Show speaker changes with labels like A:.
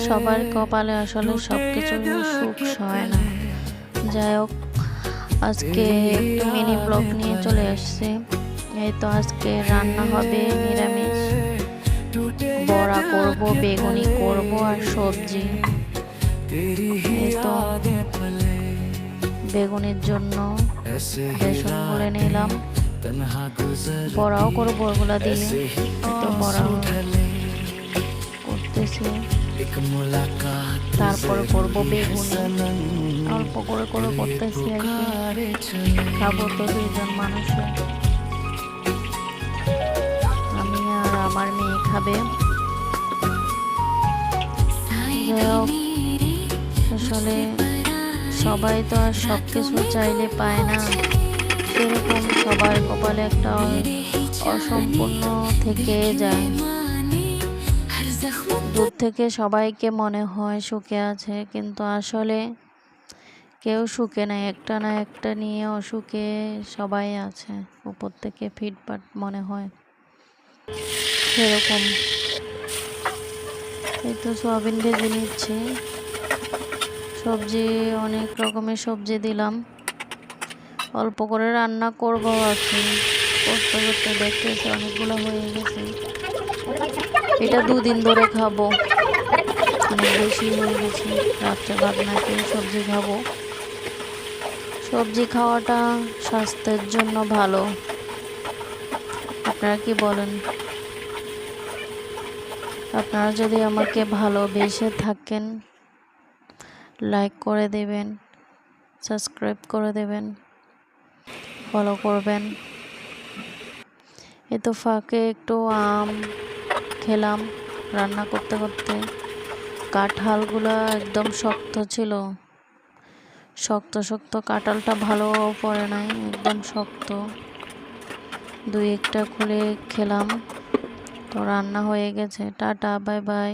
A: সবার কপালে আসলে সবকিছু সুখ হয় না। যাই হোক, আজকে একটু মিনি ব্লগ নিয়ে চলে আসছি। এই তো আজকে রান্না হবে নিরামিষ, বড়া করব, বেগুনি করব আর সবজি। এই তো বেগুনির জন্য বেসন গুলে নিলাম, বড়াও করবো ওগুলা দিয়ে। তো বড়া করতেছি, তারপর করব বেগুনি, অল্প করে করে করতেছি আর কি। খাবো তো দুইজন মানুষে, আমি আর আমার মেয়ে খাবে। যাই হোক, আসলে সবাই তো আর সব কিছু চাইলে পায় না, সেরকম সবার কপালে একটা অসম্পূর্ণ থেকে যায়। দূর থেকে সবাইকে মনে হয় সুখে আছে, কিন্তু আসলে কেউ সুখে নাই, একটা না একটা নিয়ে অসুখে সবাই আছে। উপর থেকে ফিটফাট মনে হয় সেরকম। এই তো সয়াবিন ভেজে নিচ্ছি, সবজি অনেক রকমের সবজি দিলাম, অল্প করে রান্না করবো আজকে। করতে করতে দেখতেছি অনেকগুলো হয়ে গেছে, এটা 2 দিন ধরে খাবো, অনেক বেশি হয়ে গেছে। রাত্রে ভাত না খেয়ে সবজি খাবো। সবজি খাওয়াটা স্বাস্থ্যের জন্য ভালো, আপনারা কি বলেন? আপনারা যদি আমাকে ভালোবেসে থাকেন, লাইক করে দেবেন, সাবস্ক্রাইব করে দেবেন, ফলো করবেন। এ তো ফাঁকে একটু আম খেলাম রান্না করতে করতে। কাঁঠালগুলো একদম শক্ত ছিল, শক্ত শক্ত কাঁঠালটা ভালো পড়ে নাই, একদম শক্ত। 2-1টা খুলে খেলাম। তো রান্না হয়ে গেছে। Tata, bye bye.